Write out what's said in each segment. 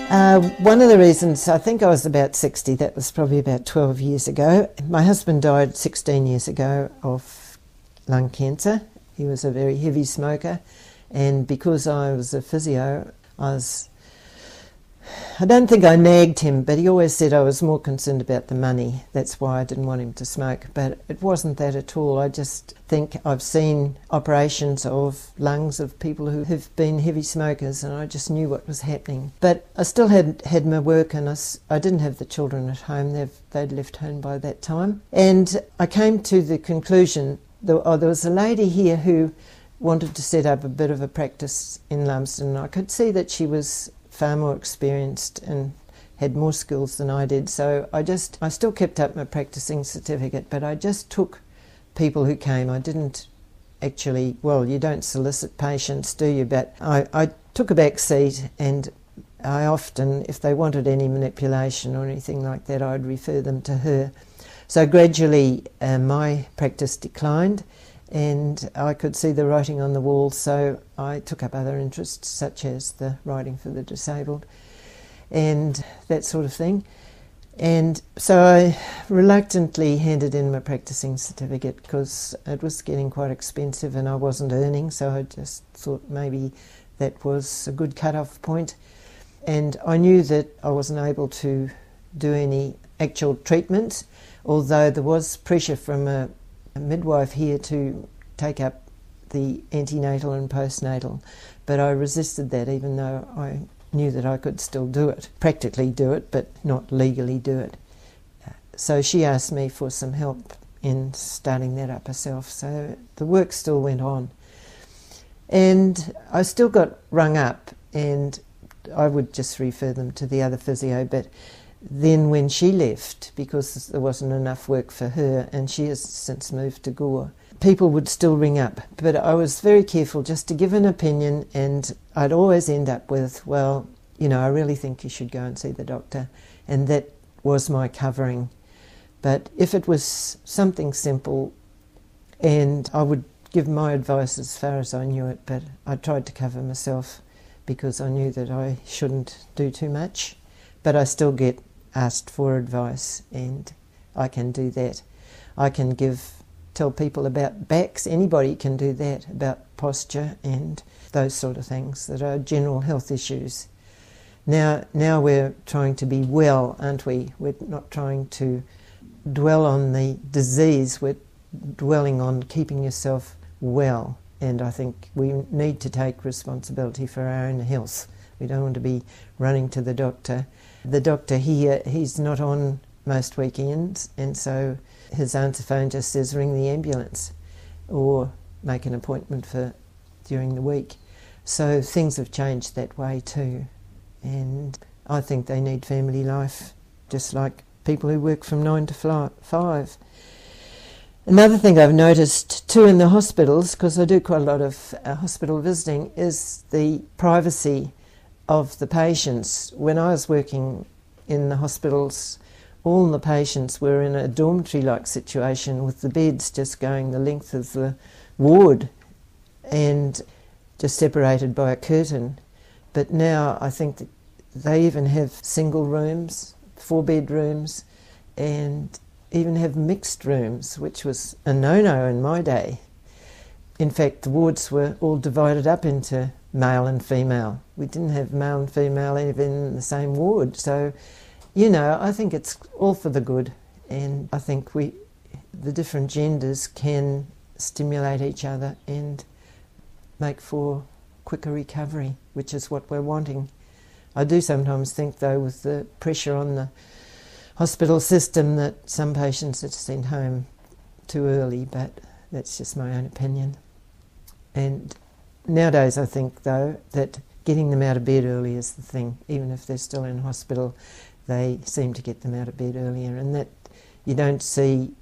One of the reasons, I think I was about 60, that was probably about 12 years ago. My husband died 16 years ago of lung cancer. He was a very heavy smoker, and because I was a physio, I don't think I nagged him, but he always said I was more concerned about the money. That's why I didn't want him to smoke. But it wasn't that at all. I just think I've seen operations of lungs of people who have been heavy smokers, and I just knew what was happening. But I still had my work, and I didn't have the children at home. They'd left home by that time. And I came to the conclusion that there was a lady here who wanted to set up a bit of a practice in Lumsden. I could see that she was far more experienced and had more skills than I did, so I still kept up my practicing certificate, but I just took people who came. I didn't actually, well, you don't solicit patients, do you? But I took a back seat, and I often, if they wanted any manipulation or anything like that, I'd refer them to her. So gradually my practice declined, and I could see the writing on the wall, so I took up other interests such as the writing for the disabled and that sort of thing. And so I reluctantly handed in my practicing certificate because it was getting quite expensive and I wasn't earning, so I just thought maybe that was a good cut-off point. And I knew that I wasn't able to do any actual treatment, although there was pressure from a midwife here to take up the antenatal and postnatal, but I resisted that even though I knew that I could still do it, practically do it, but not legally do it. So she asked me for some help in starting that up herself, so the work still went on. And I still got rung up, and I would just refer them to the other physio, but then when she left, because there wasn't enough work for her, and she has since moved to Gore, people would still ring up. But I was very careful just to give an opinion, and I'd always end up with, well, you know, I really think you should go and see the doctor. And that was my covering. But if it was something simple, and I would give my advice as far as I knew it, but I tried to cover myself because I knew that I shouldn't do too much. But I still get asked for advice, and I can do that. I can tell people about backs. Anybody can do that, about posture and those sort of things that are general health issues. Now we're trying to be well, aren't we? We're not trying to dwell on the disease, we're dwelling on keeping yourself well, and I think we need to take responsibility for our own health. We don't want to be running to the doctor. The doctor here, he's not on most weekends, and so his answer phone just says ring the ambulance or make an appointment for during the week. So things have changed that way too, and I think they need family life just like people who work from 9 to 5. Another thing I've noticed too in the hospitals, because I do quite a lot of hospital visiting, is the privacy of the patients. When I was working in the hospitals, all the patients were in a dormitory-like situation with the beds just going the length of the ward and just separated by a curtain. But now I think that they even have single rooms, 4 bedrooms, and even have mixed rooms, which was a no-no in my day. In fact, the wards were all divided up into male and female. We didn't have male and female even in the same ward. So, you know, I think it's all for the good, and I think the different genders can stimulate each other and make for quicker recovery, which is what we're wanting. I do sometimes think, though, with the pressure on the hospital system, that some patients are sent home too early, but that's just my own opinion. And nowadays I think, though, that getting them out of bed early is the thing. Even if they're still in hospital, they seem to get them out of bed earlier, and that you don't see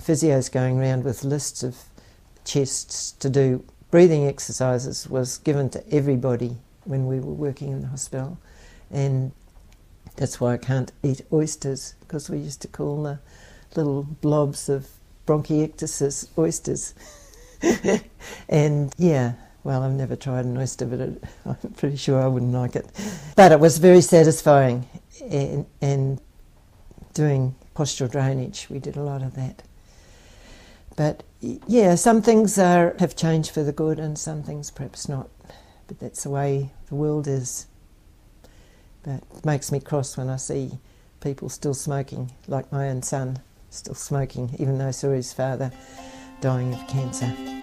physios going around with lists of chests to do. Breathing exercises was given to everybody when we were working in the hospital, and that's why I can't eat oysters, because we used to call the little blobs of bronchiectasis oysters. And yeah, Well, I've never tried an oyster, but I'm pretty sure I wouldn't like it. But it was very satisfying, and doing postural drainage, we did a lot of that. But yeah, some things have changed for the good and some things perhaps not. But that's the way the world is. But it makes me cross when I see people still smoking, like my own son, still smoking, even though I saw his father dying of cancer.